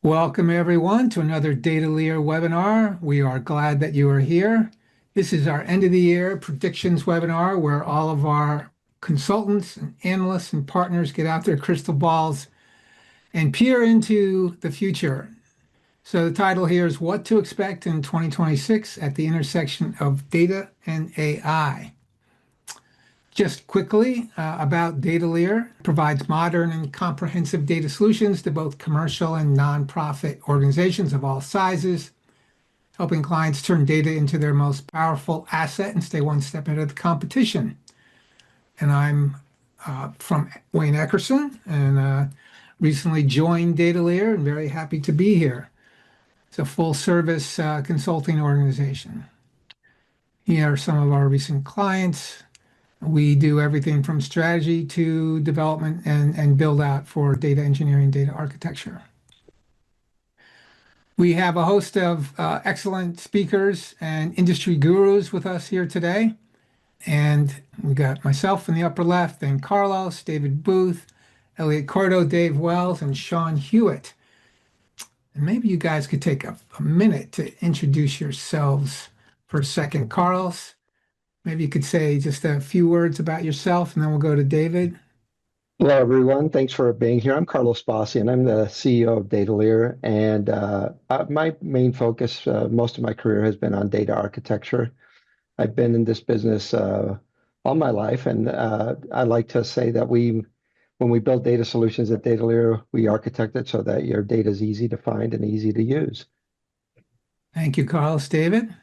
Welcome, everyone, to another Datalere webinar. We are glad that you are here. This is our end of the year predictions webinar where all of our consultants and analysts and partners get out their crystal balls and peer into the future. So the title here is What to Expect in 2026 at the Intersection of Data and AI. Just quickly about Datalere, provides modern and comprehensive data solutions to both commercial and nonprofit organizations of all sizes, helping clients turn data into their most powerful asset and stay one step ahead of the competition. And I'm from Wayne Eckerson and recently joined Datalere and very happy to be here. It's a full service consulting organization. Here are some of our recent clients. We do everything from strategy to development and build out for data engineering, data architecture. We have a host of excellent speakers and industry gurus with us here today. And we got myself in the upper left, then Carlos, David Booth, Elliot Cordo, Dave Wells, and Sean Hewitt. And maybe you guys could take a minute to introduce yourselves for a second. Carlos, maybe you could say just a few words about yourself, and then we'll go to David. Hello, everyone. Thanks for being here. I'm Carlos Bossi, and I'm the CEO of Datalere. And my main focus, most of my career has been on data architecture. I've been in this business all my life, and I like to say that when we build data solutions at Datalere, we architect it so that your data is easy to find and easy to use. Thank you, Carlos. David?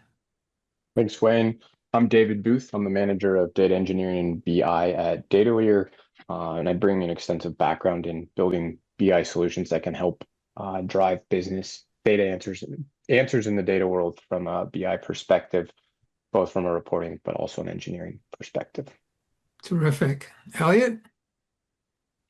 Thanks, Wayne. I'm David Booth. I'm the manager of data engineering and BI at Datalere, and I bring an extensive background in building BI solutions that can help drive business data answers in the data world from a BI perspective, both from a reporting but also an engineering perspective. Terrific. Elliot?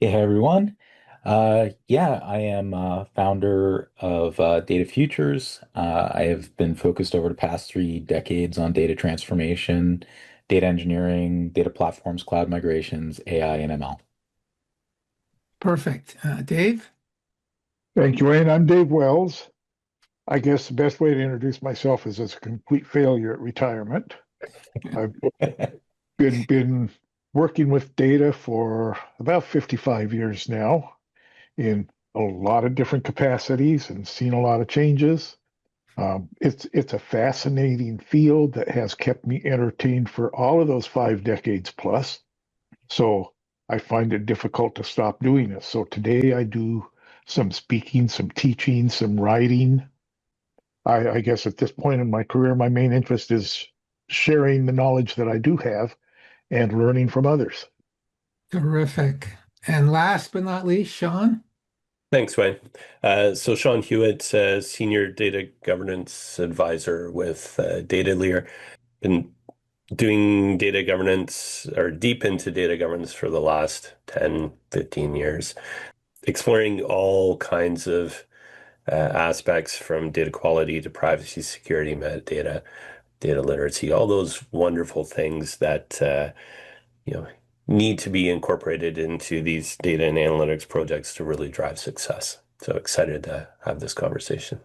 Hey everyone. I am founder of Data Futures. I have been focused over the past 3 decades on data transformation, data engineering, data platforms, cloud migrations, AI, and ML. Perfect. Dave? Thank you, Wayne. I'm Dave Wells. I guess the best way to introduce myself is as a complete failure at retirement. I've been working with data for about 55 years now in a lot of different capacities and seen a lot of changes. It's a fascinating field that has kept me entertained for all of those 5 decades plus. So I find it difficult to stop doing it. So today I do some speaking, some teaching, some writing. I guess at this point in my career, my main interest is sharing the knowledge that I do have and learning from others. Terrific. And last but not least, Sean? Thanks, Wayne. So Sean Hewitt, Senior Data Governance Advisor with Datalere. Been doing data governance or deep into data governance for the last 10, 15 years, exploring all kinds of aspects from data quality to privacy, security, metadata, data literacy, all those wonderful things that need to be incorporated into these data and analytics projects to really drive success. So excited to have this conversation.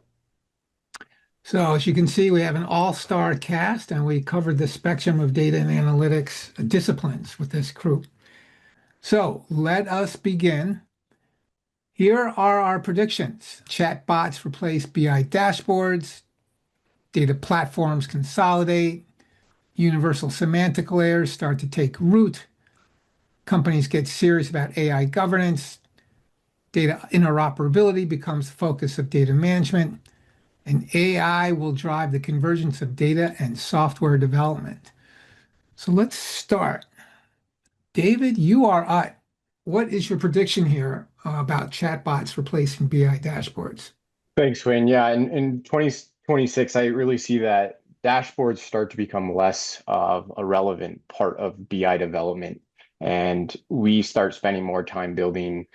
So as you can see, we have an all-star cast, and we covered the spectrum of data and analytics disciplines with this group. So let us begin. Here are our predictions. Chatbots replace BI dashboards, data platforms consolidate, universal semantic layers start to take root, companies get serious about AI governance, data interoperability becomes the focus of data management, and AI will drive the convergence of data and software development. So let's start. David, you are up. What is your prediction here about chatbots replacing BI dashboards? Thanks, Wayne. Yeah, in 2026, I really see that dashboards start to become less of a relevant part of BI development. And we start spending more time building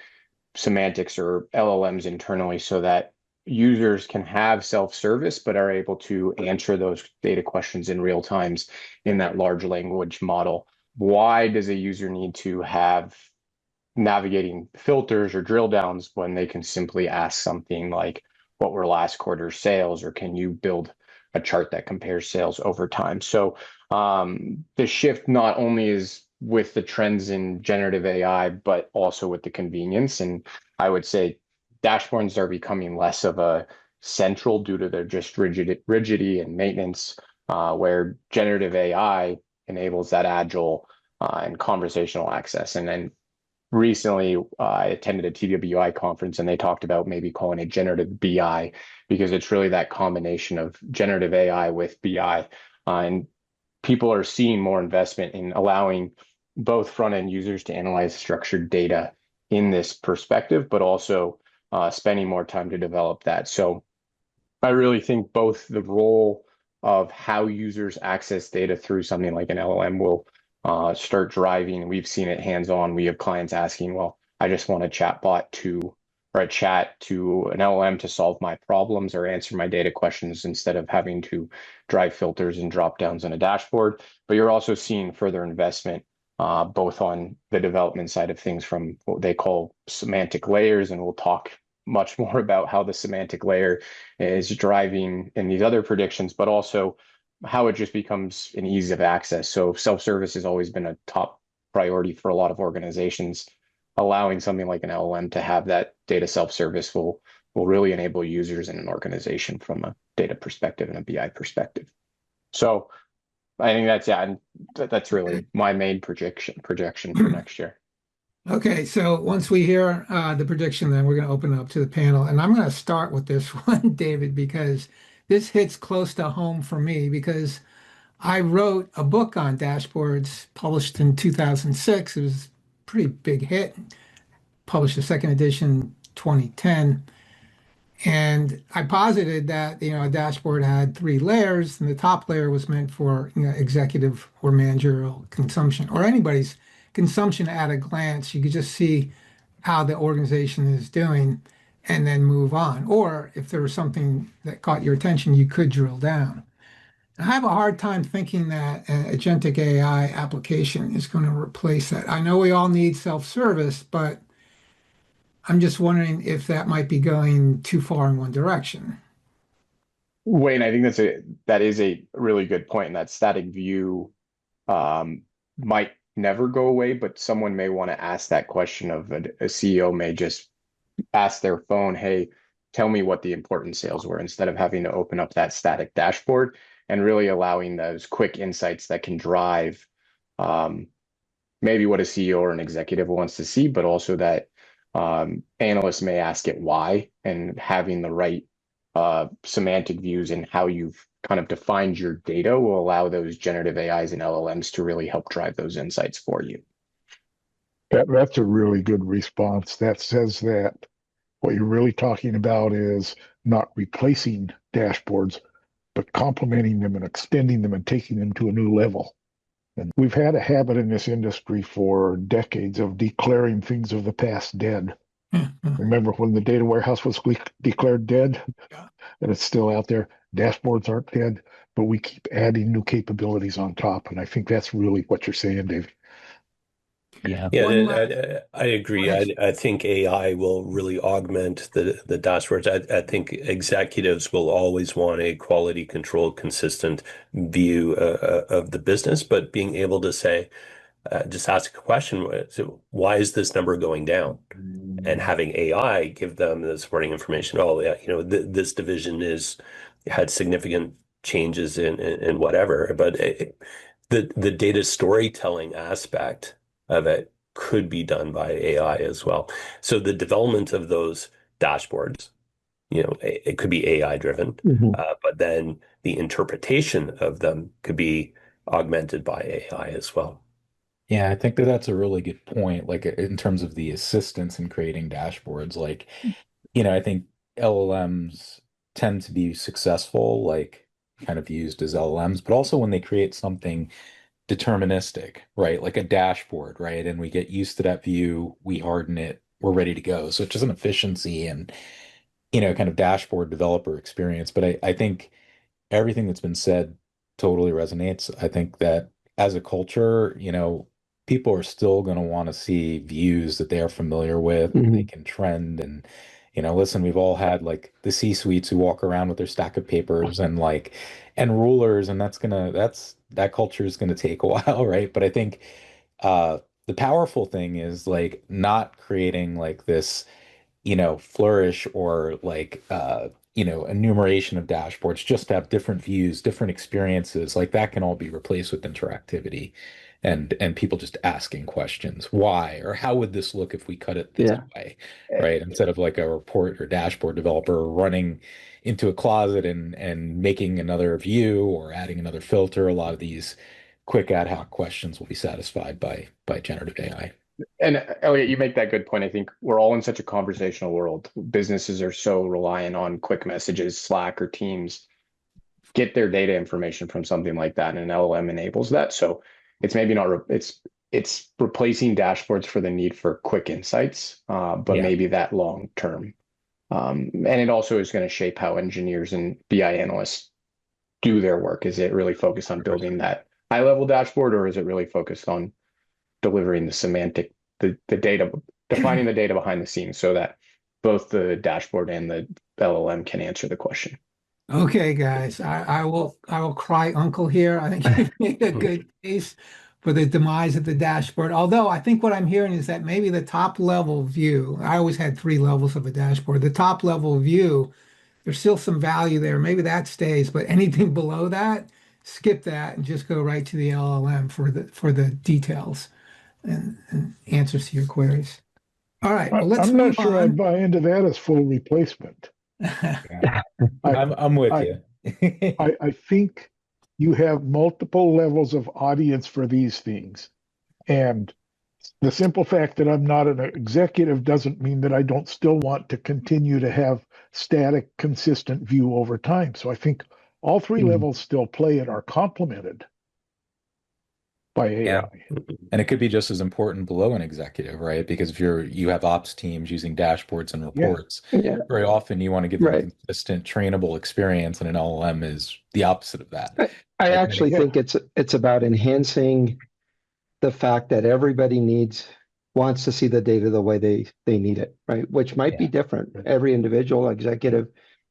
semantics or LLMs internally so that users can have self-service, but are able to answer those data questions in real times in that large language model. Why does a user need to have navigating filters or drill downs when they can simply ask something like, what were last quarter's sales, or can you build a chart that compares sales over time? So the shift not only is with the trends in generative AI, but also with the convenience. And I would say dashboards are becoming less of a central due to their just rigidity and maintenance, where generative AI enables that agile and conversational access. And then recently, I attended a TWI conference and they talked about maybe calling it generative BI, because it's really that combination of generative AI with BI. And people are seeing more investment in allowing both front-end users to analyze structured data in this perspective, but also spending more time to develop that. So I really think both the role of how users access data through something like an LLM will start driving. We've seen it hands-on. We have clients asking, well, I just want a chatbot to, or a chat to an LLM to solve my problems or answer my data questions instead of having to drive filters and drop downs on a dashboard. But you're also seeing further investment both on the development side of things from what they call semantic layers, and we'll talk much more about how the semantic layer is driving in these other predictions, but also how it just becomes an ease of access. So self-service has always been a top priority for a lot of organizations. Allowing something like an LLM to have that data self-service will really enable users in an organization from a data perspective and a BI perspective. So I think that's really my main projection for next year. Okay, so once we hear the prediction, then we're going to open up to the panel. And I'm going to start with this one, David, because this hits close to home for me, because I wrote a book on dashboards published in 2006. It was a pretty big hit. Published the second edition 2010. And I posited that, a dashboard had three layers, and the top layer was meant for, executive or managerial consumption, or anybody's consumption at a glance. You could just see how the organization is doing and then move on. Or if there was something that caught your attention, you could drill down. I have a hard time thinking that an agentic AI application is going to replace that. I know we all need self-service, but I'm just wondering if that might be going too far in one direction. Wayne, I think that is a really good point. And that static view might never go away, but someone may want to ask that question of a CEO may just ask their phone, hey, tell me what the important sales were, instead of having to open up that static dashboard, and really allowing those quick insights that can drive maybe what a CEO or an executive wants to see, but also that analysts may ask it why, and having the right semantic views and how you've kind of defined your data will allow those generative AIs and LLMs to really help drive those insights for you. That's a really good response. That says that what you're really talking about is not replacing dashboards, but complementing them and extending them and taking them to a new level. And we've had a habit in this industry for decades of declaring things of the past dead. Remember when the data warehouse was declared dead? Yeah. And it's still out there. Dashboards aren't dead, but we keep adding new capabilities on top. And I think that's really what you're saying, David. Yeah. Yeah, I agree. I think AI will really augment the dashboards. I think executives will always want a quality control, consistent view of the business, but being able to say, just ask a question, so why is this number going down? And having AI give them the supporting information. Oh, yeah, this division had significant changes in whatever, but the data storytelling aspect of it could be done by AI as well. So the development of those dashboards, it could be AI driven, but then the interpretation of them could be augmented by AI as well. Yeah, I think that that's a really good point. Like in terms of the assistance in creating dashboards, like, I think LLMs tend to be successful, like kind of used as LLMs, but also when they create something deterministic, right? Like a dashboard, right? And we get used to that view, we harden it, we're ready to go. So it's just an efficiency and, kind of dashboard developer experience. But I think everything that's been said totally resonates. I think that as a culture, people are still going to want to see views that they are familiar with, they can trend and, Listen, we've all had like the C-suites who walk around with their stack of papers and rulers, and that culture is gonna take a while, right? But I think uh the powerful thing is like not creating like this flourish or like enumeration of dashboards, just to have different views, different experiences. Like that can all be replaced with interactivity and people just asking questions. Why? Or how would this look if we cut it this Yeah. way? Right? Instead of like a report or dashboard developer running into a closet and making another view or adding another filter. A lot of these quick ad hoc questions will be satisfied by generative AI. And Elliot, you make that good point. I think we're all in such a conversational world. Businesses are so reliant on quick messages, Slack or Teams, get their data information from something like that, and an LLM enables that. So it's maybe not it's replacing dashboards for the need for quick insights, but Yeah. maybe that long term. And it also is going to shape how engineers and BI analysts do their work. Is it really focused on building that high level dashboard, or is it really focused on delivering the data, defining the data behind the scenes so that both the dashboard and the LLM can answer the question? Okay, guys, I will cry uncle here. I think you've made a good case for the demise of the dashboard. Although I think what I'm hearing is that maybe the top level view, I always had three levels of a dashboard. The top level view, there's still some value there. Maybe that stays, but anything below that, skip that and just go right to the LLM for the details and answers to your queries. All right, well, let's I'm not move sure I'd on. buy into that as full replacement. Yeah. I, I'm with I, you. I think you have multiple levels of audience for these things. And the simple fact that I'm not an executive doesn't mean that I don't still want to continue to have static, consistent view over time. So I think all three levels still play and are complemented by Yeah. AI. And it could be just as important below an executive, right? Because if you have ops teams using dashboards and Yeah. reports, Yeah. very often you want to give them a Right. consistent, trainable experience, and an LLM is the opposite of that. I Right? actually Yeah. think it's about enhancing the fact that everybody wants to see the data the way they need it, right? Which might be Yeah. different. Every individual executive.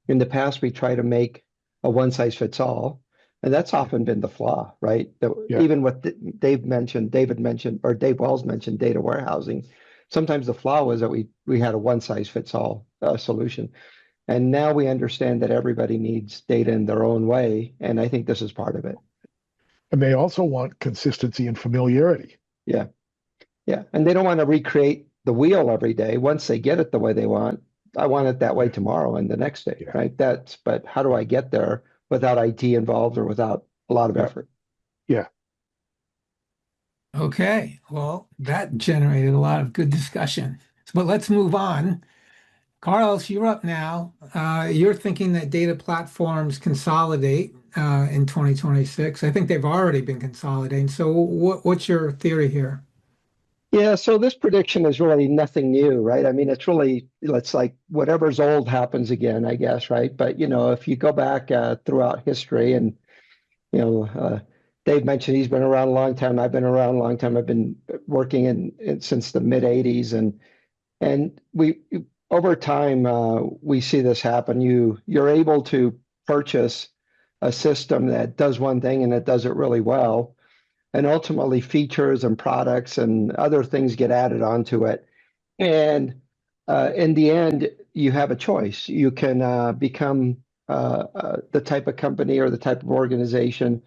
In the past, we try to make a one size fits all, and that's often been the flaw, right? Yeah. Even what David mentioned, or Dave Wells mentioned data warehousing. Sometimes the flaw was that we had a one size fits all solution, and now we understand that everybody needs data in their own way, and I think this is part of it. And they also want consistency and familiarity. Yeah. Yeah, and they don't want to recreate the wheel every day. Once they get it the way they want, I want it that way tomorrow and the next day, Yeah. right? But how do I get there without IT involved or without a lot of Yeah. effort? Yeah. Okay, well, that generated a lot of good discussion. But let's move on. Carlos, you're up now. You're thinking that data platforms consolidate in 2026. I think they've already been consolidating. So what's your theory here? Yeah, so this prediction is really nothing new, right? I mean, it's like whatever's old happens again, I guess, right? But if you go back throughout history, and you know, Dave mentioned he's been around a long time. I've been around a long time. I've been working since the mid '80s, and we over time we see this happen. You're able to purchase a system that does one thing and it does it really well, and ultimately features and products and other things get added onto it. And in the end, you have a choice. You can become the type of company or the type of organization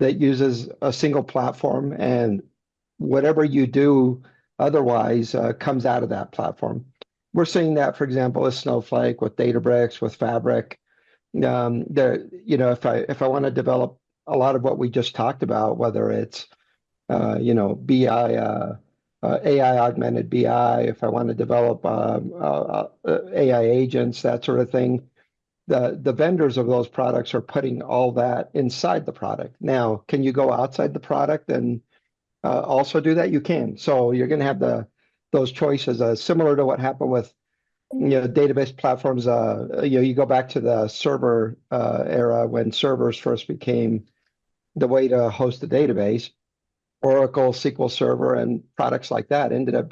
that uses a single platform, and whatever you do otherwise comes out of that platform. We're seeing that, for example, with Snowflake, with Databricks, with Fabric. If I want to develop a lot of what we just talked about, whether it's BI, AI augmented BI, if I want to develop AI agents, that sort of thing, the vendors of those products are putting all that inside the product. Now, can you go outside the product and also do that? You can. So you're going to have those choices, similar to what happened with database platforms. You go back to the server era when servers first became the way to host a database. Oracle, SQL Server, and products like that ended up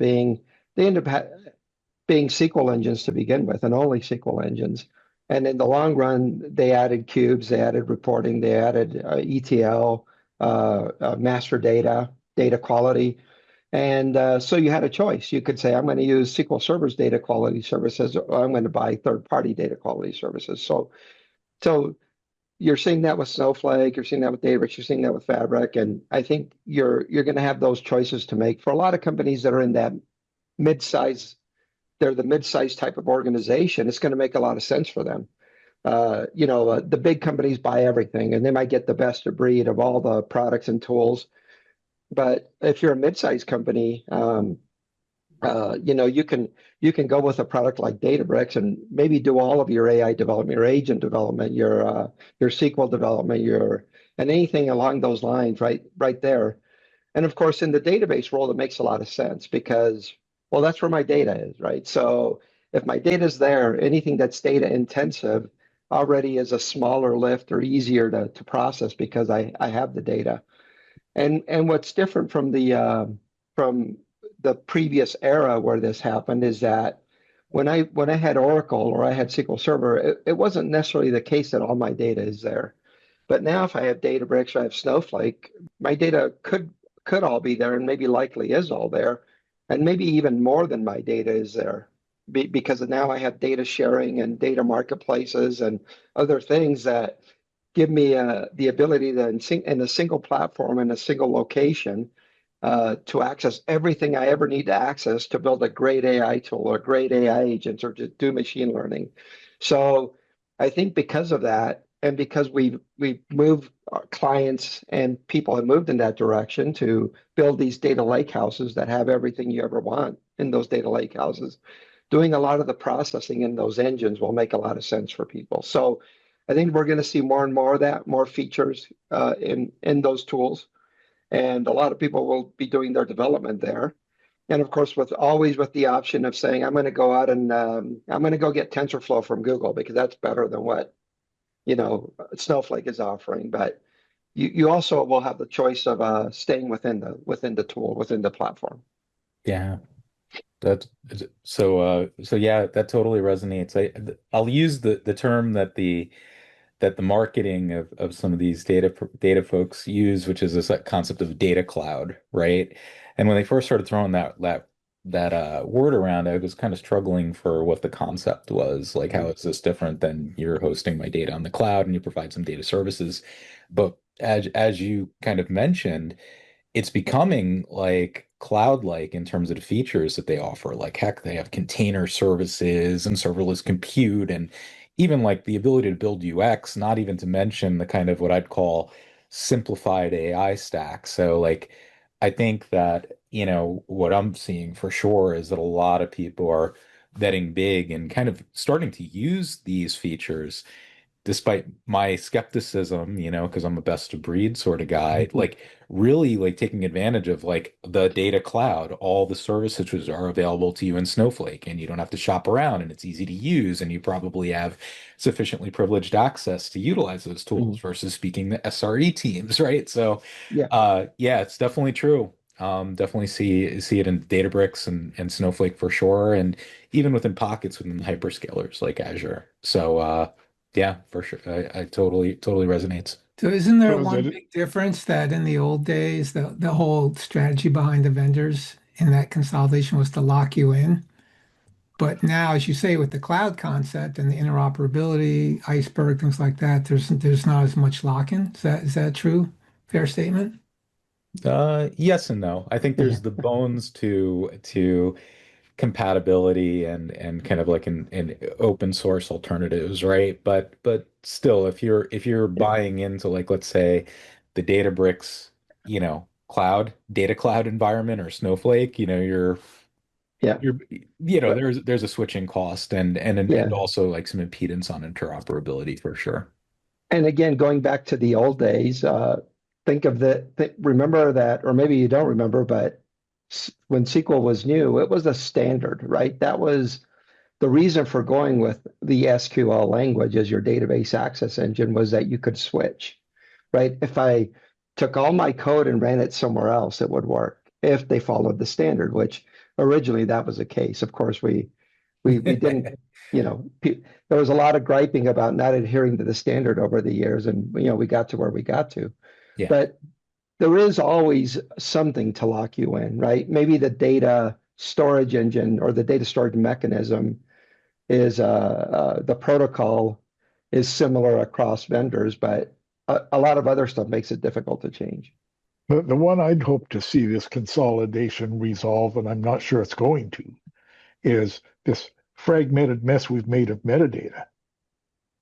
being SQL engines to begin with, and only SQL engines. And in the long run, they added cubes, they added reporting, they added ETL, master data, data quality. And so you had a choice. You could say, I'm going to use SQL Server's data quality services, or I'm going to buy third-party data quality services. So you're seeing that with Snowflake, you're seeing that with Databricks, you're seeing that with Fabric, and I think you're going to have those choices to make for a lot of companies that are in that mid-size. They're the mid-size type of organization. It's going to make a lot of sense for them. The big companies buy everything, and they might get the best of breed of all the products and tools. But if you're a mid-sized company, you can go with a product like Databricks and maybe do all of your AI development, your agent development, your SQL development, and anything along those lines, right there. And of course, in the database world, it makes a lot of sense because, well, that's where my data is, right? So if my data is there, anything that's data intensive already is a smaller lift or easier to process because I have the data. And what's different from the previous era where this happened is that when I had Oracle or I had SQL Server, it wasn't necessarily the case that all my data is there. But now if I have Databricks or I have Snowflake, my data could all be there and maybe likely is all there. And maybe even more than my data is there because now I have data sharing and data marketplaces and other things that give me the ability to, in a single platform, in a single location, to access everything I ever need to access to build a great AI tool or great AI agents or to do machine learning. So I think because of that, and because we've moved our clients and people have moved in that direction to build these data lake houses that have everything you ever want in those data lake houses, doing a lot of the processing in those engines will make a lot of sense for people. So I think we're going to see more and more of that, more features in those tools, and a lot of people will be doing their development there. And of course, always with the option of saying, I'm going to go out and I'm going to go get TensorFlow from Google because that's better than what Snowflake is offering. But you also will have the choice of staying within the tool, within the platform. Yeah. That's so yeah, that totally resonates. I'll use the term that the marketing of some of these data folks use, which is this concept of data cloud, right? And when they first started throwing that word around, I was kind of struggling for what the concept was. Like, how is this different than you're hosting my data on the cloud and you provide some data services? But as you kind of mentioned, it's becoming like cloud-like in terms of the features that they offer. Like, heck, they have container services and serverless compute and even like the ability to build UX, not even to mention the kind of what I'd call simplified AI stack. So like I think that, what I'm seeing for sure is that a lot of people are betting big and kind of starting to use these features despite my skepticism, because I'm a best of breed sort of guy, like really like taking advantage of like the data cloud, all the services which are available to you in Snowflake, and you don't have to shop around and it's easy to use, and you probably have sufficiently privileged access to utilize those tools versus speaking to SRE teams, right? So Yeah. yeah, it's definitely true. Definitely see it in Databricks and Snowflake for sure, and even within pockets within the hyperscalers like Azure. So yeah, for sure. I totally resonates. So isn't there So one big difference that in the old days, the whole strategy behind the vendors in that consolidation was to lock you in? But now, as you say, with the cloud concept and the interoperability, Iceberg, things like that, there's not as much lock-in. Is that true? Fair statement? Yes and no. I think there's the bones to compatibility and kind of like in open source alternatives, right? But still, if you're buying into like let's say the Databricks, cloud data cloud environment or Snowflake, Yeah. you're But there's a switching cost and yeah. also like some impedance on interoperability for sure. And again, going back to the old days, remember that, or maybe you don't remember, but when SQL was new, it was a standard, right? That was the reason for going with the SQL language as your database access engine was that you could switch, right? If I took all my code and ran it somewhere else, it would work if they followed the standard, which originally that was the case. Of course, We didn't, there was a lot of griping about not adhering to the standard over the years, and we got to where we got to. Yeah. But there is always something to lock you in, right? Maybe the data storage engine or the data storage mechanism is the protocol is similar across vendors, but a lot of other stuff makes it difficult to change. The one I'd hope to see this consolidation resolve, and I'm not sure it's going to, is this fragmented mess we've made of metadata.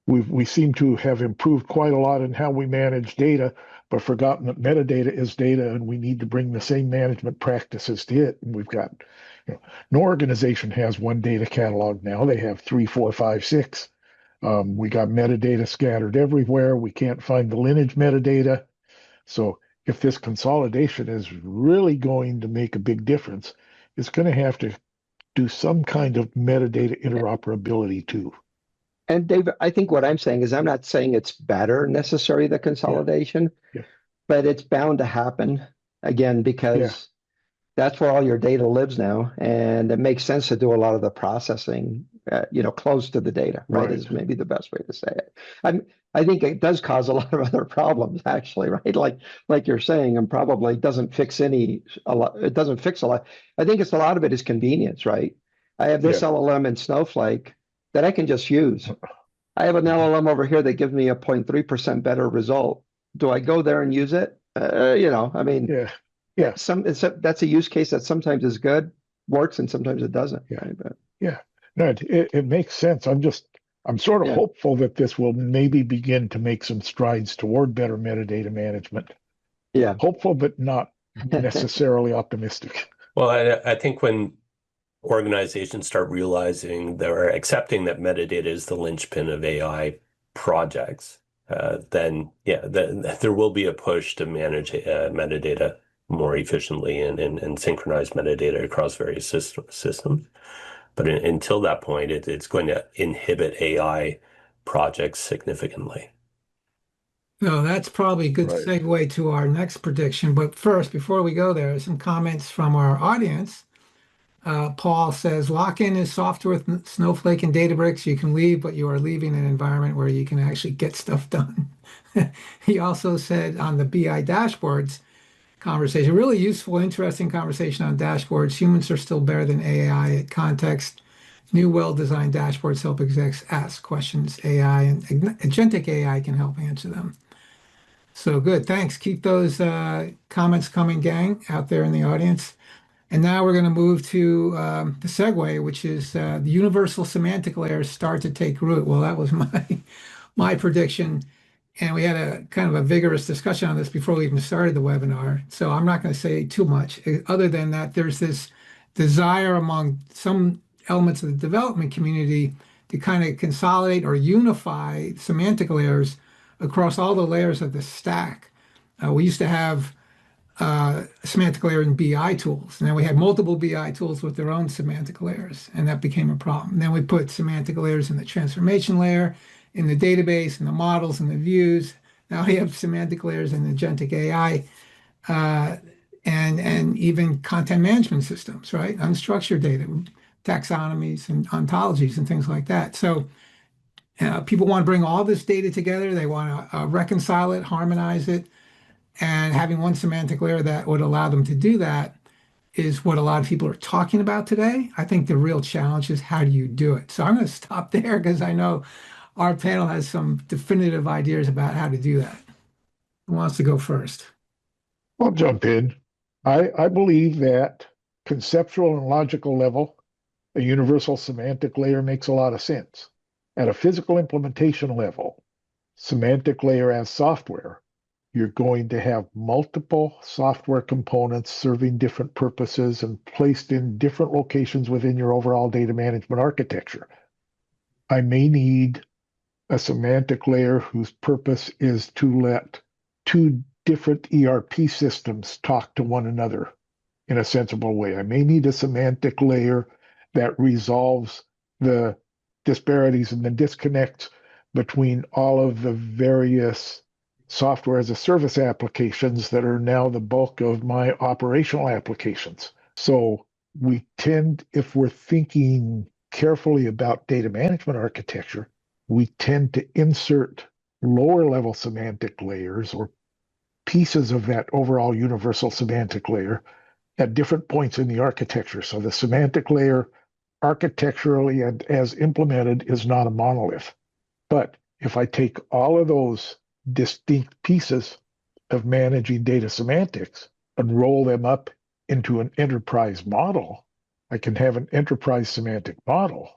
We seem to have improved quite a lot in how we manage data, but forgotten that metadata is data, and we need to bring the same management practices to it. And we've got, no organization has one data catalog now. They have 3, 4, 5, 6. We got metadata scattered everywhere. We can't find the lineage metadata. So if this consolidation is really going to make a big difference, it's going to have to do some kind of metadata interoperability too. And Dave, I think what I'm saying is I'm not saying it's better necessarily the consolidation, but it's bound to happen again because that's where all your data lives now, and it makes sense to do a lot of the processing, close to the data, right? Is maybe the best way to say it. I think it does cause a lot of other problems, actually, right? Like you're saying, and probably doesn't fix a lot. It doesn't fix a lot. I think it's a lot of it is convenience, right? I have this LLM in Snowflake that I can just use. I have an LLM over here that gives me a 0.3% better result. Do I go there and use it? That's a use case that sometimes is good, works, and sometimes it doesn't. Right? But, no, it makes sense. I'm sort of hopeful that this will maybe begin to make some strides toward better metadata management. Yeah, hopeful, but not necessarily optimistic. Well, I think when organizations start realizing they're accepting that metadata is the linchpin of AI projects, then there will be a push to manage metadata more efficiently and synchronize metadata across various systems. But until that point, it's going to inhibit AI projects significantly. So that's probably a good segue to our next prediction. But first, before we go there, some comments from our audience. Paul says, lock in is software with Snowflake and Databricks. You can leave, but you are leaving an environment where you can actually get stuff done. He also said on the BI dashboards conversation, really useful, interesting conversation on dashboards. Humans are still better than AI at context. New well-designed dashboards help execs ask questions. AI and agentic AI can help answer them. So good. Thanks. Keep those comments coming, gang, out there in the audience. And now we're going to move to the segue, which is the universal semantic layers start to take root. Well, that was my prediction. And we had a kind of a vigorous discussion on this before we even started the webinar. So I'm not going to say too much other than that there's this desire among some elements of the development community to kind of consolidate or unify semantic layers across all the layers of the stack. We used to have a semantic layer in BI tools. And then we had multiple BI tools with their own semantic layers, and that became a problem. And then we put semantic layers in the transformation layer, in the database, in the models, and the views. Now we have semantic layers in agentic AI, and even content management systems, right? Unstructured data, taxonomies and ontologies and things like that. So people want to bring all this data together. They want to reconcile it, harmonize it, and having one semantic layer that would allow them to do that is what a lot of people are talking about today. I think the real challenge is how do you do it? So I'm going to stop there because I know our panel has some definitive ideas about how to do that. Who wants to go first? I'll jump in. I believe that conceptual and logical level, a universal semantic layer makes a lot of sense. At a physical implementation level, semantic layer as software, you're going to have multiple software components serving different purposes and placed in different locations within your overall data management architecture. I may need a semantic layer whose purpose is to let two different ERP systems talk to one another in a sensible way. I may need a semantic layer that resolves the disparities and the disconnects between all of the various software as a service applications that are now the bulk of my operational applications. So we tend, if we're thinking carefully about data management architecture, we tend to insert lower level semantic layers or pieces of that overall universal semantic layer at different points in the architecture. So the semantic layer architecturally and as implemented is not a monolith. But if I take all of those distinct pieces of managing data semantics and roll them up into an enterprise model, I can have an enterprise semantic model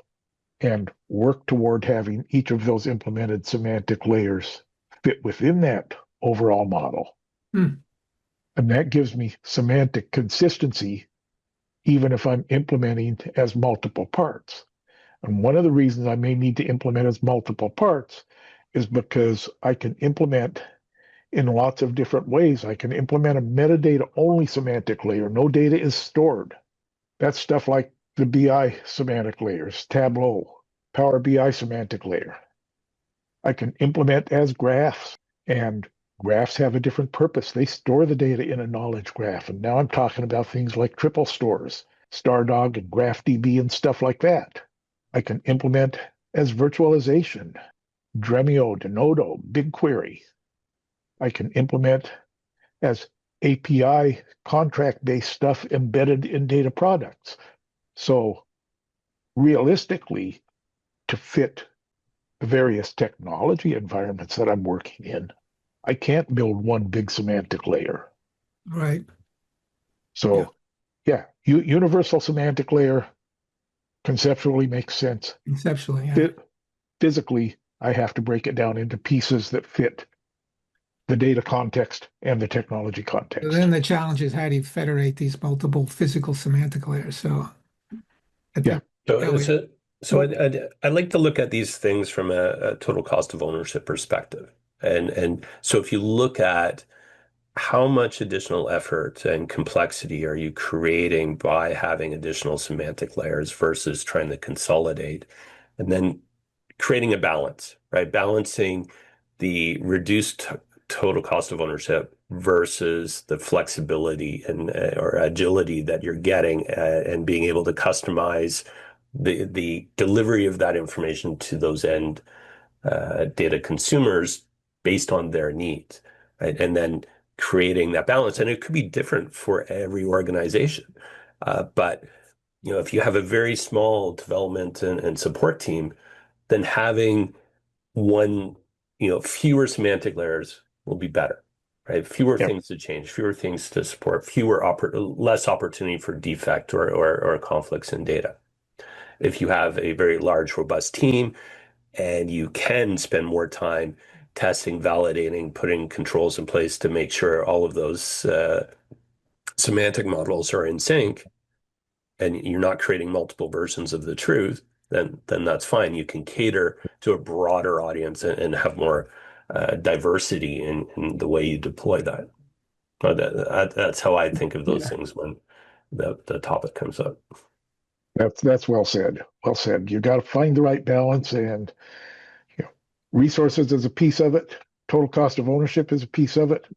and work toward having each of those implemented semantic layers fit within that overall model. Hmm. And that gives me semantic consistency, even if I'm implementing as multiple parts. And one of the reasons I may need to implement as multiple parts is because I can implement in lots of different ways. I can implement a metadata only semantic layer. No data is stored. That's stuff like the BI semantic layers, Tableau, Power BI semantic layer. I can implement as graphs, and graphs have a different purpose. They store the data in a knowledge graph. And now I'm talking about things like triple stores, Stardog and GraphDB and stuff like that. I can implement as virtualization, Dremio, Denodo, BigQuery. I can implement as API contract-based stuff embedded in data products. So realistically, to fit the various technology environments that I'm working in, I can't build one big semantic layer. Right. So yeah, universal semantic layer conceptually makes sense. Conceptually, yeah. Physically, I have to break it down into pieces that fit the data context and the technology So context. then the challenge is how do you federate these multiple physical semantic layers? So Yeah. So I'd like to look at these things from a total cost of ownership perspective. And so if you look at how much additional effort and complexity are you creating by having additional semantic layers versus trying to consolidate, and then creating a balance, right? Balancing the reduced total cost of ownership versus the flexibility and or agility that you're getting and being able to customize the delivery of that information to those end data consumers based on their needs, right? And then creating that balance. And it could be different for every organization. But if you have a very small development and support team, then having one, fewer semantic layers will be better, right? Fewer Yep. things to change, fewer things to support, less opportunity for defect or conflicts in data. If you have a very large, robust team and you can spend more time testing, validating, putting controls in place to make sure all of those semantic models are in sync, and you're not creating multiple versions of the truth, then that's fine. You can cater to a broader audience and have more diversity in the way you deploy that. That's how I think of those things when the topic comes up. That's well said. Well said. You got to find the right balance, and resources is a piece of it. Total cost of ownership is a piece of it.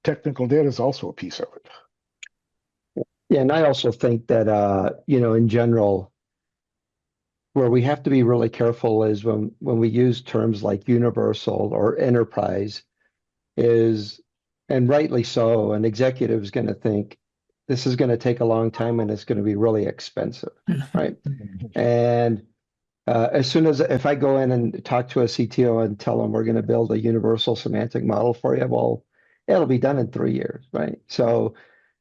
Technical debt is also a piece of it. Yeah, and I also think that in general, where we have to be really careful is when we use terms like universal or enterprise, and rightly so, an executive is going to think this is going to take a long time and it's going to be really expensive, right? And as soon as if I go in and talk to a CTO and tell them we're going to build a universal semantic model for you, well, it'll be done in 3 years, right? So,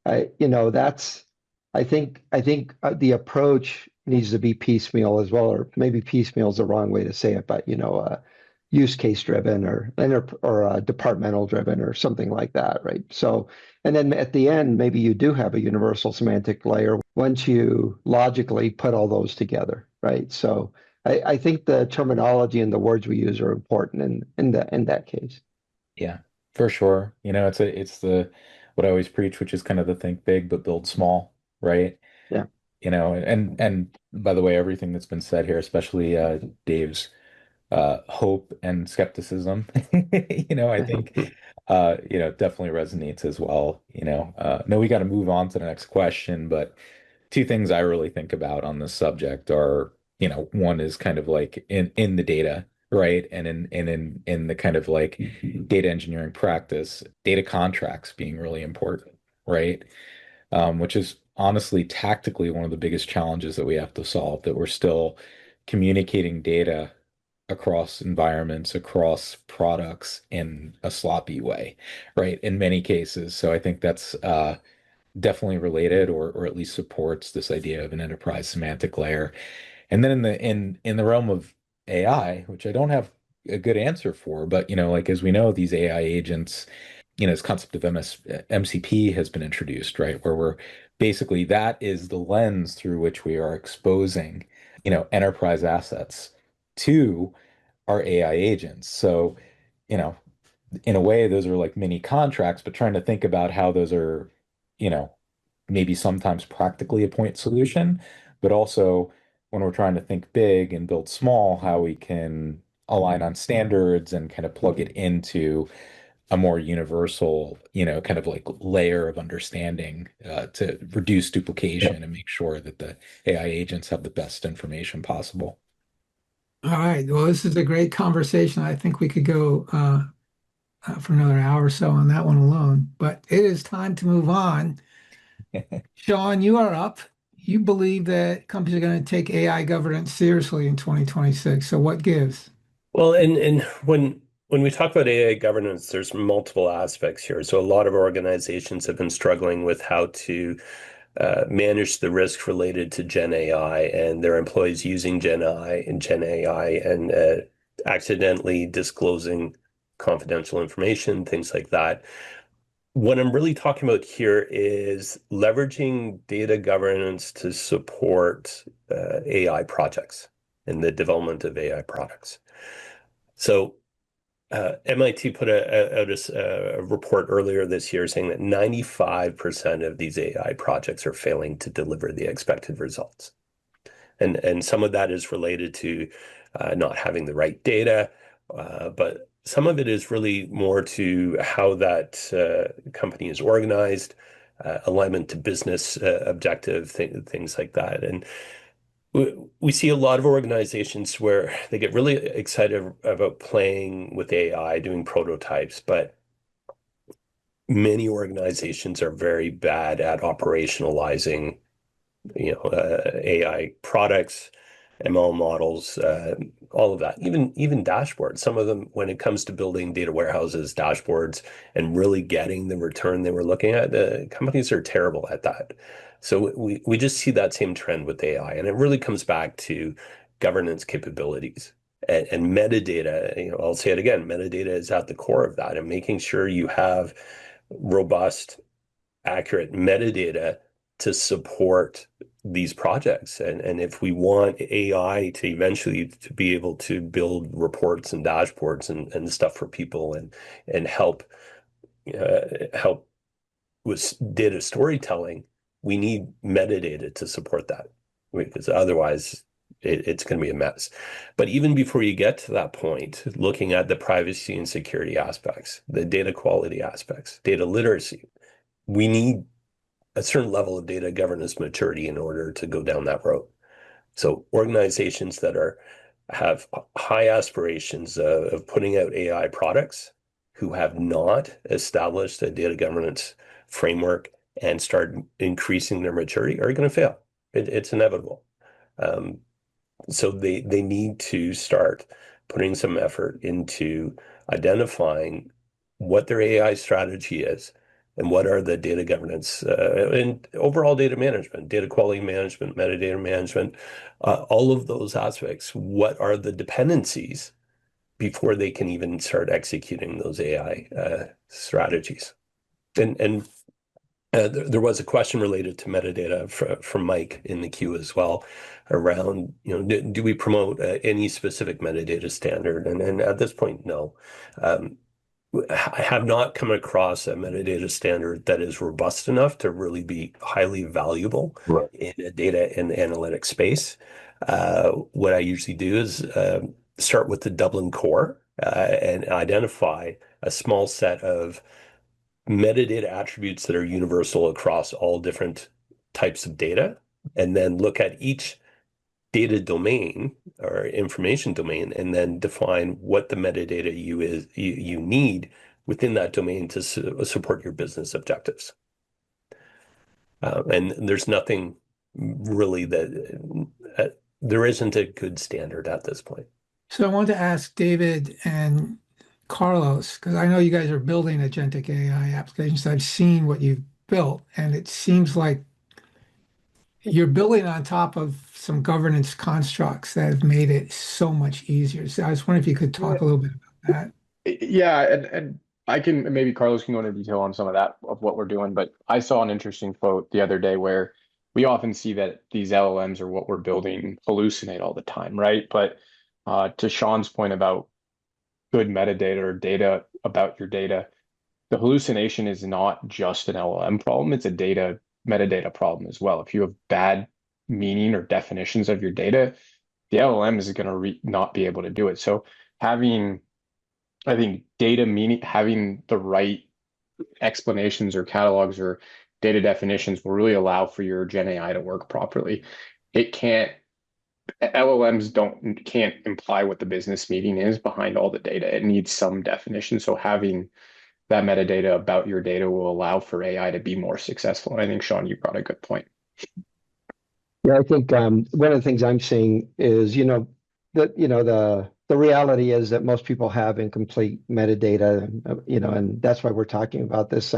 I think the approach needs to be piecemeal as well, or maybe piecemeal is the wrong way to say it, but use case driven or departmental driven or something like that, right? So, and then at the end, maybe you do have a universal semantic layer once you logically put all those together, right? So, I think the terminology and the words we use are important in that case. Yeah, for sure. It's the what I always preach, which is kind of the think big but build small, right? Yeah. And by the way, everything that's been said here, especially Dave's hope and skepticism, I think definitely resonates as well. No, we got to move on to the next question, but two things I really think about on this subject are one is kind of like in the data, right? And in the kind of like data engineering practice, data contracts being really important, right? Which is honestly tactically one of the biggest challenges that we have to solve, that we're still communicating data across environments, across products in a sloppy way, right? In many cases. So I think that's definitely related, or at least supports this idea of an enterprise semantic layer. And then in the realm of AI, which I don't have a good answer for, but like as we know, these AI agents, this concept of MCP has been introduced, right? Where we're basically, that is the lens through which we are exposing, enterprise assets to our AI agents. So, you know, in a way, those are like mini contracts, but trying to think about how those are, you know, maybe sometimes practically a point solution, but also when we're trying to think big and build small, how we can align on standards and kind of plug it into a more universal, kind of like layer of understanding to reduce duplication and make sure that the AI agents have the best information possible. All right. Well, this is a great conversation. I think we could go for another hour or so on that one alone, but it is time to move on. Sean, you are up. You believe that companies are going to take AI governance seriously in 2026. So what gives? Well, and when we talk about AI governance, there's multiple aspects here. So a lot of organizations have been struggling with how to manage the risk related to Gen AI and their employees using Gen AI and accidentally disclosing confidential information, things like that. What I'm really talking about here is leveraging data governance to support AI projects and the development of AI products. So MIT put out a report earlier this year saying that 95% of these AI projects are failing to deliver the expected results. And some of that is related to not having the right data, but some of it is really more to how that company is organized, alignment to business objective, things like that. And we see a lot of organizations where they get really excited about playing with AI, doing prototypes, but many organizations are very bad at operationalizing, AI products, ML models, all of that. Even dashboards. Some of them, when it comes to building data warehouses, dashboards, and really getting the return they were looking at, the companies are terrible at that. So we just see that same trend with AI, and it really comes back to governance capabilities and metadata. I'll say it again, metadata is at the core of that, and making sure you have robust, accurate metadata to support these projects. And if we want AI to eventually to be able to build reports and dashboards and stuff for people and help with data storytelling, we need metadata to support that, because otherwise it's going to be a mess. But even before you get to that point, looking at the privacy and security aspects, the data quality aspects, data literacy, we need a certain level of data governance maturity in order to go down that road. So organizations that have high aspirations of putting out AI products, who have not established a data governance framework and start increasing their maturity, are going to fail. It's inevitable. Um, so they need to start putting some effort into identifying what their AI strategy is and what are the data governance and overall data management, data quality management, metadata management, all of those aspects. What are the dependencies before they can even start executing those AI strategies? And there was a question related to metadata from Mike in the queue as well, around, do we promote any specific metadata standard? And at this point, no. I have not come across a metadata standard that is robust enough to really be highly valuable Right. in a data and analytics space. What I usually do is start with the Dublin core and identify a small set of metadata attributes that are universal across all different types of data, and then look at each data domain or information domain, and then define what the metadata you need within that domain to support your business objectives. And there's nothing really there isn't a good standard at this point. So I wanted to ask David and Carlos, because I know you guys are building agentic AI applications. I've seen what you've built, and it seems like you're building on top of some governance constructs that have made it so much easier. So I was wondering if you could talk a little bit about that. Yeah, and I can maybe Carlos can go into detail on some of that of what we're doing, but I saw an interesting quote the other day where we often see that these LLMs or what we're building hallucinate all the time, right? But to Sean's point about good metadata or data about your data, the hallucination is not just an LLM problem, it's a metadata problem as well. If you have bad meaning or definitions of your data, the LLM is going to not be able to do it. So having, I think, data meaning, having the right explanations or catalogs or data definitions will really allow for your Gen AI to work properly. LLMs can't imply what the business meaning is behind all the data. It needs some definition. So having that metadata about your data will allow for AI to be more successful. And I think, Sean, you brought a good point. Yeah, I think one of the things I'm seeing is, the reality is that most people have incomplete metadata, and that's why we're talking about this.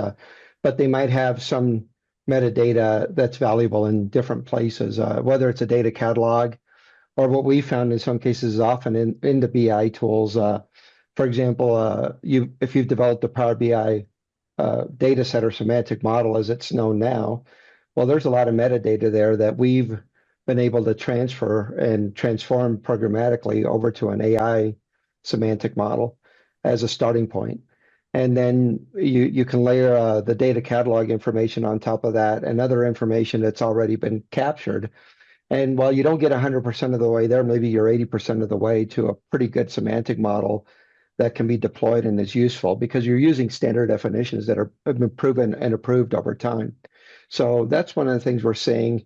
But they might have some metadata that's valuable in different places, whether it's a data catalog or what we found in some cases is often in the BI tools. For example, if you've developed a Power BI data set or semantic model as it's known now, well, there's a lot of metadata there that we've been able to transfer and transform programmatically over to an AI semantic model as a starting point. And then you can layer the data catalog information on top of that and other information that's already been captured. And while you don't get 100% of the way there, maybe you're 80% of the way to a pretty good semantic model that can be deployed and is useful because you're using standard definitions that have been proven and approved over time. So that's one of the things we're seeing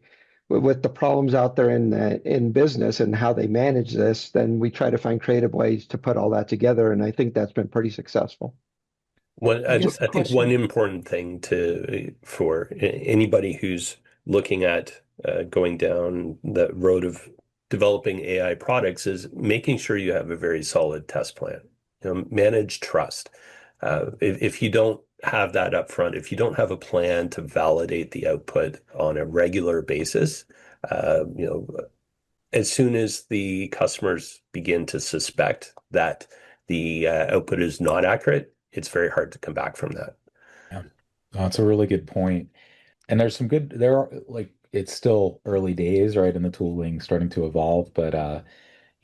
with the problems out there in business and how they manage this. Then we try to find creative ways to put all that together, and I think that's been pretty successful. I think one important thing for anybody who's looking at going down the road of developing AI products is making sure you have a very solid test plan. Manage trust. If you don't have that up front, if you don't have a plan to validate the output on a regular basis, as soon as the customers begin to suspect that the output is not accurate, it's very hard to come back from that. Yeah, that's a really good point. And there are it's still early days, right? And the tooling starting to evolve, but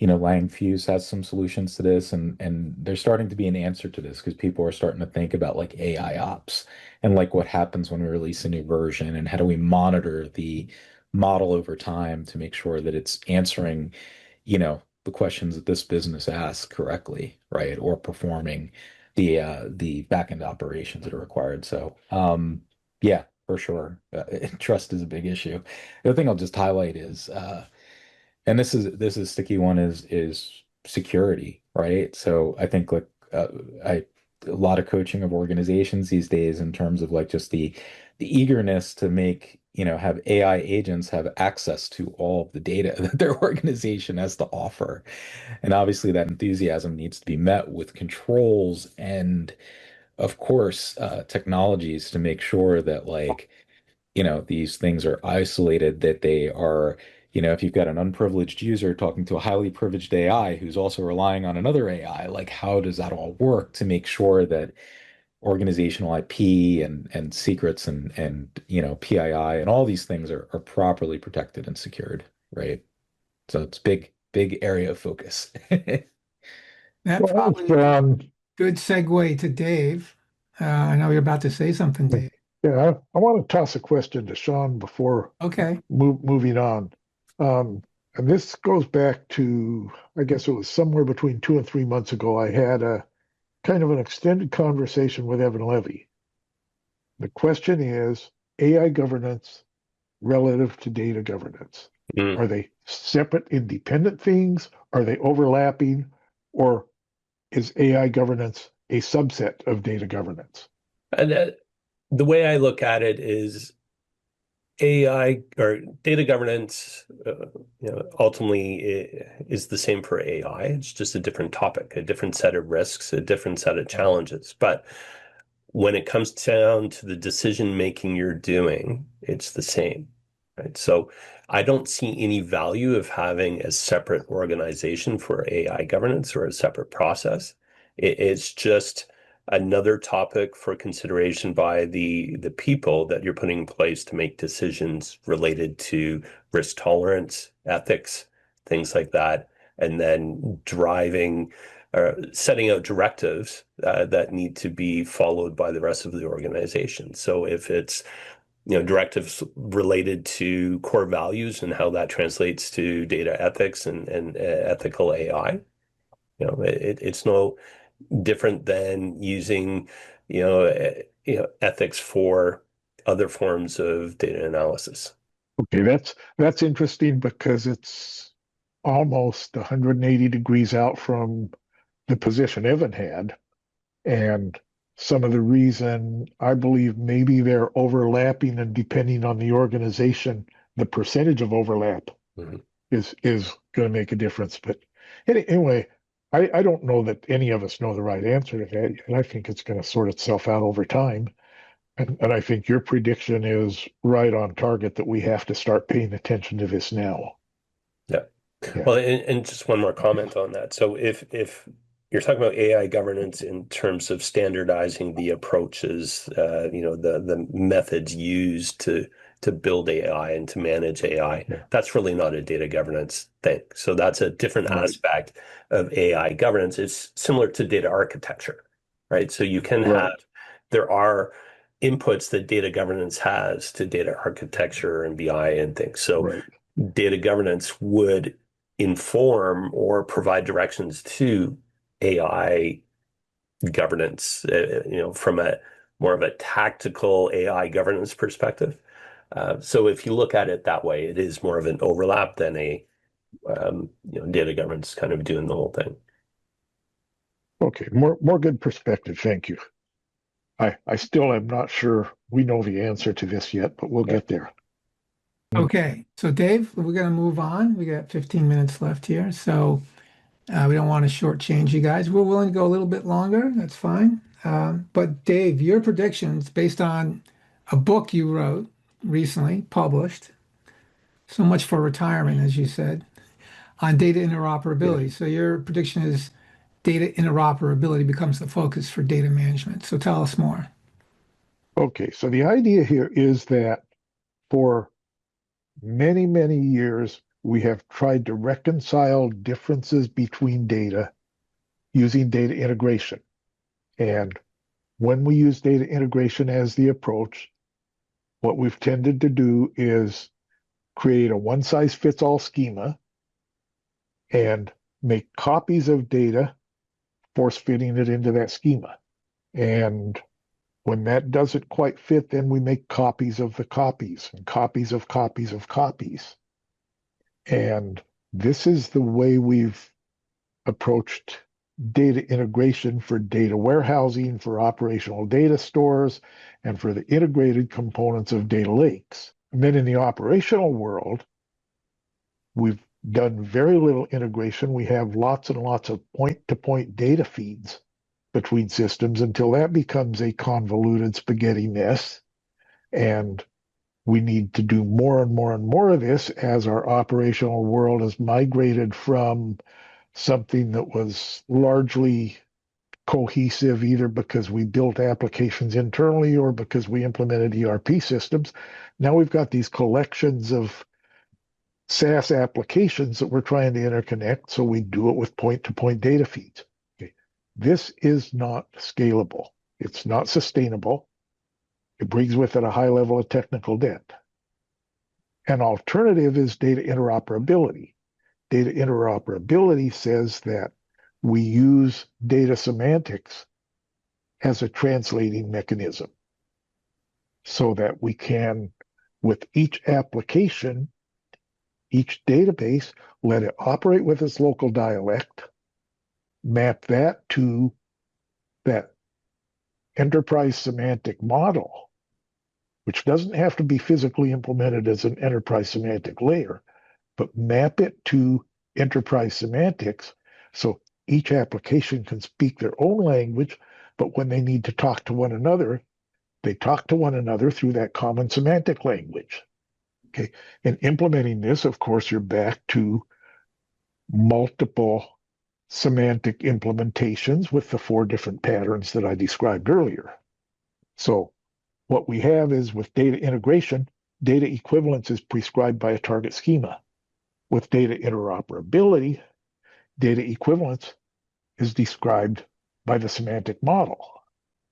Langfuse has some solutions to this, and there's starting to be an answer to this because people are starting to think about like AI ops and like what happens when we release a new version and how do we monitor the model over time to make sure that it's answering, the questions that this business asks correctly, right? Or performing the back-end operations that are required. So, yeah, for sure. Trust is a big issue. The other thing I'll just highlight is, and this is a sticky one is security, right? So I think a lot of coaching of organizations these days in terms of like just the eagerness to make, have AI agents have access to all of the data that their organization has to offer. And obviously that enthusiasm needs to be met with controls and of course technologies to make sure that these things are isolated, that they are, if you've got an unprivileged user talking to a highly privileged AI who's also relying on another AI, like how does that all work to make sure that organizational IP and secrets and PII and all these things are properly protected and secured, right? So it's big area of focus. That Well, probably good segue to Dave. I know you're about to say something, Dave. yeah, I want to toss a question to Sean before Okay. moving on. And this goes back to, I guess it was somewhere between 2 and 3 months ago. I had a kind of an extended conversation with Evan Levy. The question is AI governance relative to data governance. Mm. Are they separate, independent things? Are they overlapping? Or is AI governance a subset of data governance? And the way I look at it is AI or data governance, ultimately is the same for AI. It's just a different topic, a different set of risks, a different set of challenges. But when it comes down to the decision making you're doing, it's the same, right? So I don't see any value of having a separate organization for AI governance or a separate process. It's just another topic for consideration by the people that you're putting in place to make decisions related to risk tolerance, ethics, things like that, and then driving setting out directives that need to be followed by the rest of the organization. So if it's directives related to core values and how that translates to data ethics and ethical AI, it's no different than using ethics for other forms of data analysis. Okay, that's interesting because it's almost 180 degrees out from the position Evan had. And some of the reason I believe maybe they're overlapping, and depending on the organization, the percentage of overlap Mhm. is going to make a difference. But anyway, I don't know that any of us know the right answer to that, and I think it's going to sort itself out over time. And I think your prediction is right on target that we have to start paying attention to this now. Yeah. Yeah, Well, and just one more comment on that. So if you're talking about AI governance in terms of standardizing the approaches, the methods used to build AI and to manage AI, yeah, that's really not a data governance thing. So that's a different right, aspect of AI governance. It's similar to data architecture, right? So you can right, there are inputs that data governance has to data architecture and BI and things. So right. data governance would inform or provide directions to AI governance, from a more of a tactical AI governance perspective. So if you look at it that way, it is more of an overlap than a data governance kind of doing the whole thing. Okay, more good perspective. Thank you. I still am not sure we know the answer to this yet, but we'll Yeah. get there. Okay, so Dave, we're going to move on. We got 15 minutes left here, so we don't want to shortchange you guys. We're willing to go a little bit longer. That's fine. But Dave, your predictions based on a book you wrote recently, published, so much for retirement, as you said, on data Yeah. interoperability. So your prediction is data interoperability becomes the focus for data management. So tell us more. Okay, so the idea here is that for many, many years, we have tried to reconcile differences between data using data integration. And when we use data integration as the approach, what we've tended to do is create a one-size-fits-all schema and make copies of data, force fitting it into that schema. And when that doesn't quite fit, then we make copies of the copies and copies of copies of copies. And this is the way we've approached data integration for data warehousing, for operational data stores, and for the integrated components of data lakes. And then in the operational world, we've done very little integration. We have lots and lots of point-to-point data feeds between systems until that becomes a convoluted spaghetti mess. And we need to do more and more and more of this as our operational world has migrated from something that was largely cohesive, either because we built applications internally or because we implemented ERP systems. Now we've got these collections of SaaS applications that we're trying to interconnect, so we do it with point-to-point data feeds. Okay. This is not scalable. It's not sustainable. It brings with it a high level of technical debt. An alternative is data interoperability. Data interoperability says that we use data semantics as a translating mechanism so that we can, with each application, each database, let it operate with its local dialect, map that to that enterprise semantic model, which doesn't have to be physically implemented as an enterprise semantic layer, but map it to enterprise semantics so each application can speak their own language, but when they need to talk to one another, they talk to one another through that common semantic language. Okay, and implementing this, of course, you're back to multiple semantic implementations with the 4 different patterns that I described earlier. So what we have is with data integration, data equivalence is prescribed by a target schema. With data interoperability, data equivalence is described by the semantic model.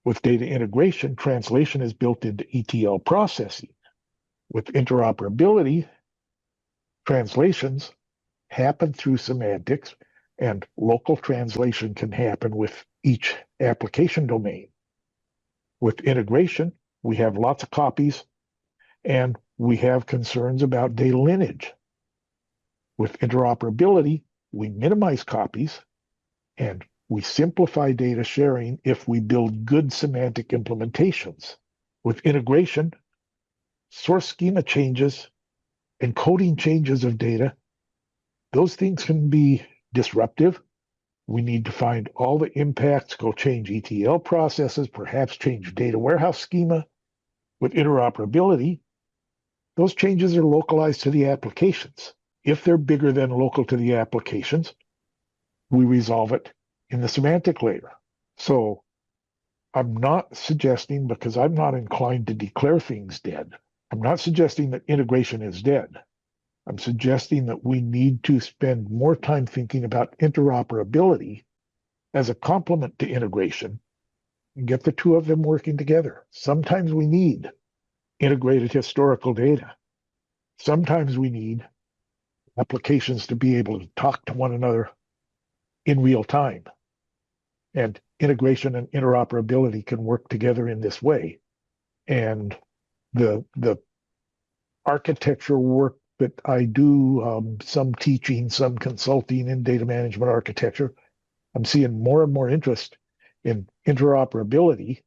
With data integration, translation is built into ETL processing. With interoperability, translations happen through semantics, and local translation can happen with each application domain. With integration, we have lots of copies, and we have concerns about data lineage. With interoperability, we minimize copies, and we simplify data sharing if we build good semantic implementations. With integration, source schema changes and coding changes of data, those things can be disruptive. We need to find all the impacts, go change ETL processes, perhaps change data warehouse schema. With interoperability, those changes are localized to the applications. If they're bigger than local to the applications, we resolve it in the semantic layer. So I'm not suggesting, because I'm not inclined to declare things dead, I'm not suggesting that integration is dead. I'm suggesting that we need to spend more time thinking about interoperability as a complement to integration and get the 2 of them working together. Sometimes we need integrated historical data. Sometimes we need applications to be able to talk to one another in real time. And integration and interoperability can work together in this way. And the architecture work that I do, some teaching, some consulting in data management architecture, I'm seeing more and more interest in interoperability,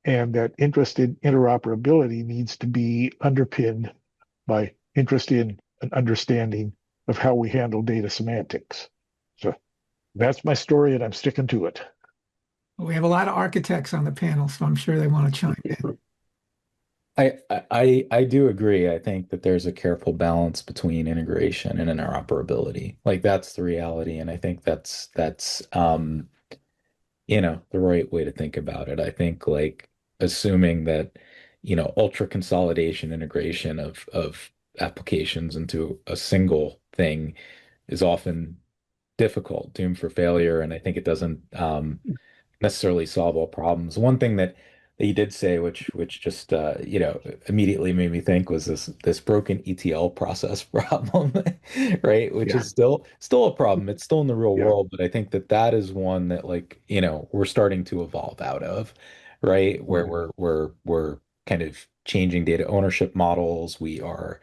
and that interest in interoperability needs to be underpinned by interest in an understanding of how we handle data semantics. So that's my story, and I'm sticking to it. We have a lot of architects on the panel, so I'm sure they want to chime in. I do agree. I think that there's a careful balance between integration and interoperability. Like that's the reality, and I think that's the right way to think about it. I think like assuming that, ultra consolidation integration of applications into a single thing is often difficult, doomed for failure, and I think it doesn't necessarily solve all problems. One thing that you did say, which just immediately made me think was this broken ETL process problem, right? Which Yeah. is still a problem. It's still in the real Yeah. world, but I think that is one that like we're starting to evolve out of, right? Where we're kind of changing data ownership models. We are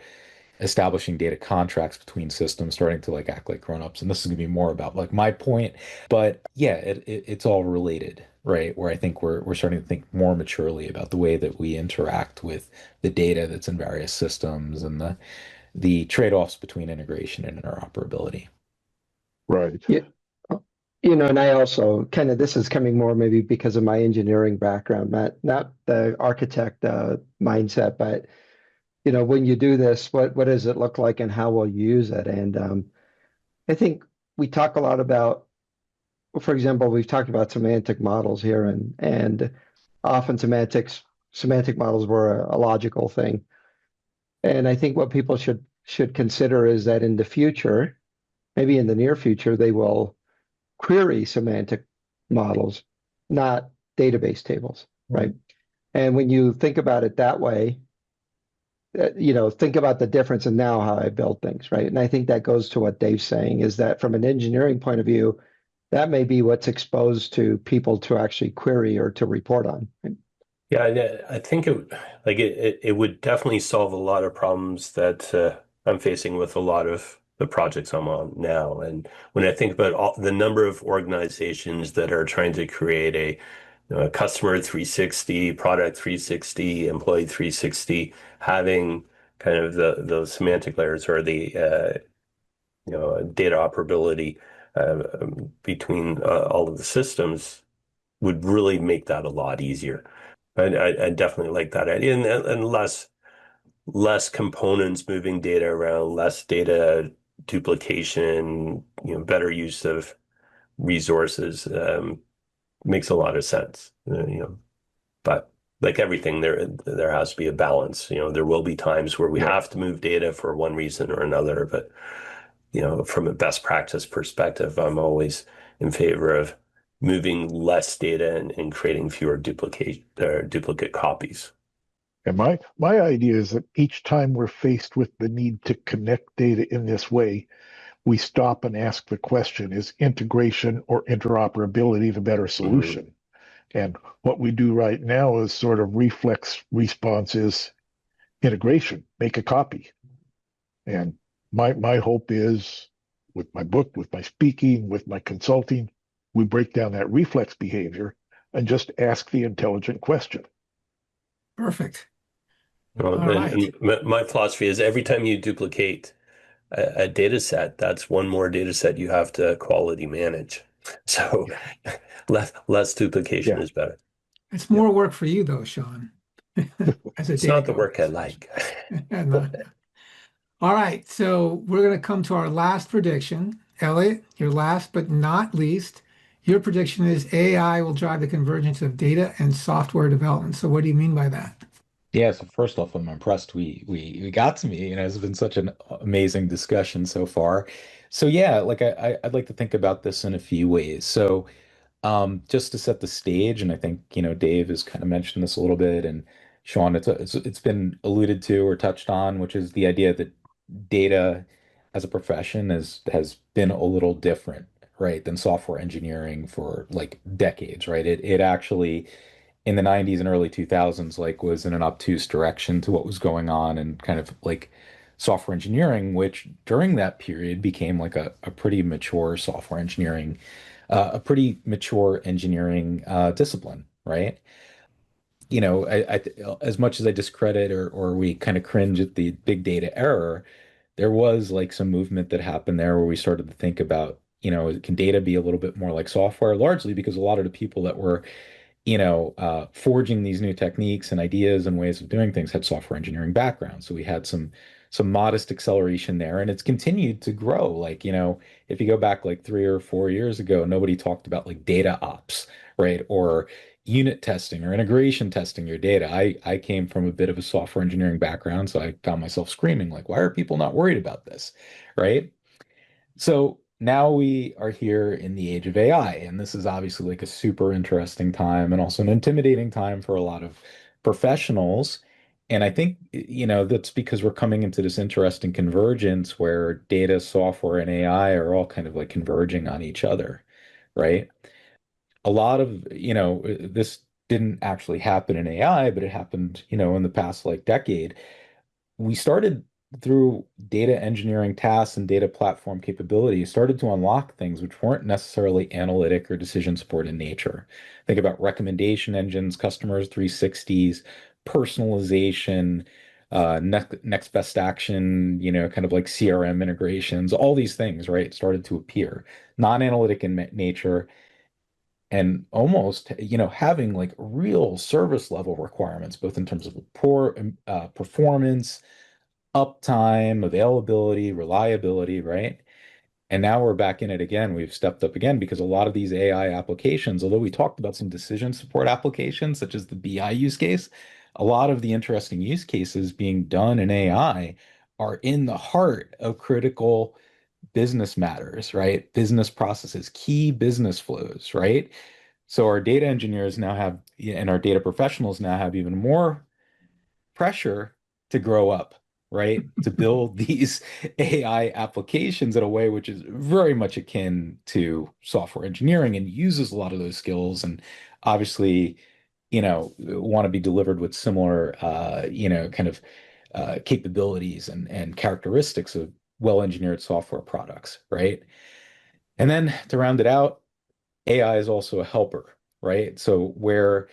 establishing data contracts between systems, starting to like act like grown-ups. And this is gonna be more about like my point, but yeah, it's all related, right? Where I think we're starting to think more maturely about the way that we interact with the data that's in various systems and the trade-offs between integration and interoperability. Right. Yeah. And I also kind of, this is coming more maybe because of my engineering background, not the architect mindset, but when you do this, what does it look like and how will you use it? And I think we talk a lot about, for example, we've talked about semantic models here, and often semantic models were a logical thing. And I think what people should consider is that in the future, maybe in the near future, they will query semantic models, not database tables, right? And when you think about it that way, think about the difference in now how I build things, right? And I think that goes to what Dave's saying is that from an engineering point of view, that may be what's exposed to people to actually query or to report on. Right? Yeah, I think it would definitely solve a lot of problems that I'm facing with a lot of the projects I'm on now. And when I think about the number of organizations that are trying to create a customer 360, product 360, employee 360, having kind of those semantic layers or the data operability between all of the systems would really make that a lot easier. I definitely like that idea, and less components moving data around, less data duplication, better use of resources makes a lot of sense. But like everything, there has to be a balance. There will be times where we Yeah. have to move data for one reason or another, but from a best practice perspective, I'm always in favor of moving less data and creating fewer duplicate copies. And my idea is that each time we're faced with the need to connect data in this way, we stop and ask the question, is integration or interoperability the better Mhm. solution? And what we do right now is sort of reflex response is integration, make a copy. And my hope is with my book, with my speaking, with my consulting, we break down that reflex behavior and just ask the intelligent question. Perfect. Well, All right. and my philosophy is every time you duplicate a data set, that's one more data set you have to quality manage. So Yeah. less duplication Yeah. is better. It's Yeah. more work for you though, Sean, as a It's data not the work I governance like. person. All right, so we're going to come to our last prediction. Elliot, your last but not least, your prediction is AI will drive the convergence of data and software development. So what do you mean by that? Yeah, so first off, I'm impressed we got to me. It's been such an amazing discussion so far. So yeah, like I'd like to think about this in a few ways. So just to set the stage, and I think, Dave has kind of mentioned this a little bit, and Sean, it's been alluded to or touched on, which is the idea that data as a profession has been a little different, right, than software engineering for like decades, right? It actually in the 90s and early 2000s like was in an obtuse direction to what was going on and kind of like software engineering, which during that period became like a pretty mature software engineering a pretty mature engineering discipline, right? As much as I discredit or we kind of cringe at the big data error, there was like some movement that happened there where we started to think about, can data be a little bit more like software? Largely because a lot of the people that were forging these new techniques and ideas and ways of doing things had software engineering backgrounds. So we had some modest acceleration there, and it's continued to grow. Like, if you go back like 3 or 4 years ago, nobody talked about like data ops, right? Or unit testing or integration testing your data. I came from a bit of a software engineering background, so I found myself screaming, like, why are people not worried about this? Right? So now we are here in the age of AI, and this is obviously like a super interesting time and also an intimidating time for a lot of professionals. And I think, that's because we're coming into this interesting convergence where data, software, and AI are all kind of like converging on each other, right? A lot of, this didn't actually happen in AI, but it happened, in the past like decade. We started through data engineering tasks and data platform capabilities, started to unlock things which weren't necessarily analytic or decision support in nature. Think about recommendation engines, customers 360s, personalization, next best action, kind of like CRM integrations, all these things, right, started to appear, non-analytic in nature and almost, having like real service level requirements, both in terms of poor performance, uptime, availability, reliability, right? And now we're back in it again. We've stepped up again because a lot of these AI applications, although we talked about some decision support applications, such as the BI use case, a lot of the interesting use cases being done in AI are in the heart of critical business matters, right? Business processes, key business flows, right? So our data engineers now have, and our data professionals now have even more pressure to grow up, right? To build these AI applications in a way which is very much akin to software engineering and uses a lot of those skills and obviously, want to be delivered with similar, kind of capabilities and characteristics of well-engineered software products, right? And then to round it out, AI is also a helper, right? So where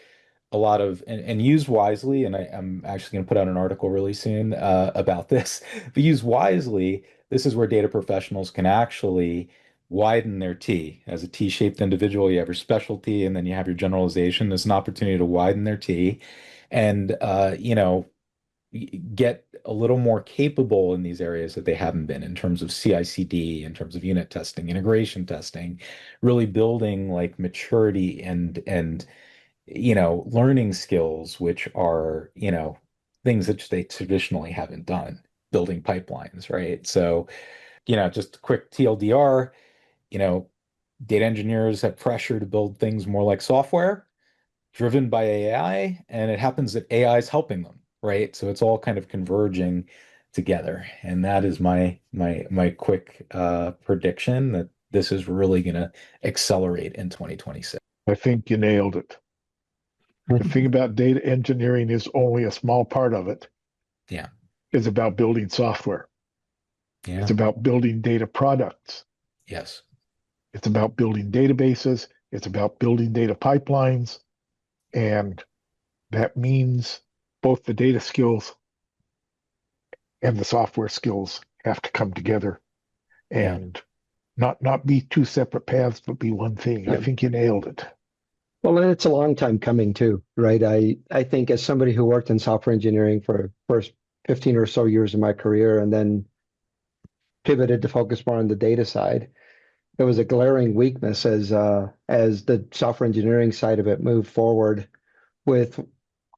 a lot of and used wisely, and I'm actually going to put out an article really soon about this, but used wisely, this is where data professionals can actually widen their T. As a T-shaped individual, you have your specialty, and then you have your generalization. There's an opportunity to widen their T, and get a little more capable in these areas that they haven't been in terms of CI/CD, in terms of unit testing, integration testing, really building like maturity and learning skills, which are, things that they traditionally haven't done, building pipelines, right? So, just a quick TLDR, you know, data engineers have pressure to build things more like software driven by AI, and it happens that AI is helping them, right? So it's all kind of converging together. And that is my quick prediction that this is really going to accelerate in 2026. I think you nailed it. The thing about data engineering is only a small part of it. Yeah. It's about building software. Yeah. It's about building data products. Yes. It's about building databases. It's about building data pipelines. And that means both the data skills and the software skills have to come together and not be two separate paths, but be one thing. I think you nailed it. Well, and it's a long time coming too, right? I think as somebody who worked in software engineering for first 15 or so years of my career and then pivoted to focus more on the data side, there was a glaring weakness as the software engineering side of it moved forward with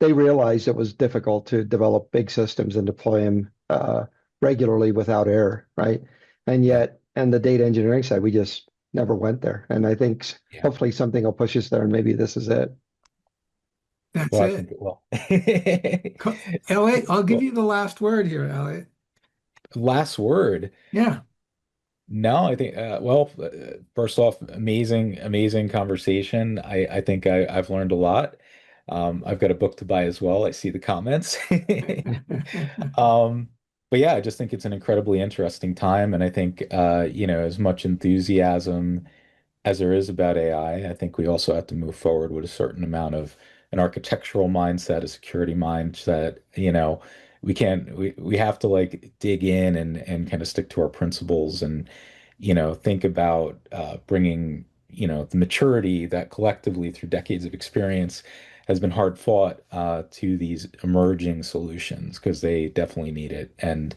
they realized it was difficult to develop big systems and deploy them regularly without error, right? And yet, and the data engineering side, we just never went there. And I think hopefully something will push us there, and maybe this is it. That's Well, I it. think it will. Elliot, I'll give Well, you the last word here, Elliot. last word. Yeah. No, I think, first off, amazing conversation. I think I've learned a lot. I've got a book to buy as well. I see the comments. Um, but yeah, I just think it's an incredibly interesting time. And I think, as much enthusiasm as there is about AI, I think we also have to move forward with a certain amount of an architectural mindset, a security mindset. We have to like dig in and kind of stick to our principles and, think about bringing, the maturity that collectively through decades of experience has been hard fought to these emerging solutions because they definitely need it. And,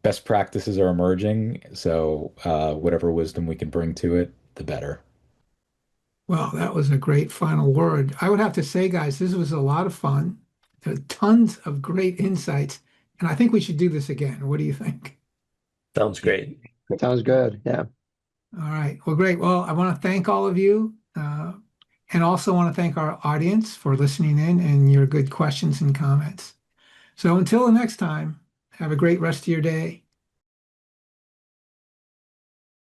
best practices are emerging. So whatever wisdom we can bring to it, the better. Well, that was a great final word. I would have to say, guys, this was a lot of fun. There are tons of great insights, and I think we should do this again. What do you think? Sounds great. Sounds good. Yeah. All right. Well, great. Well, I want to thank all of you, and also want to thank our audience for listening in and your good questions and comments. So until the next time, have a great rest of your day.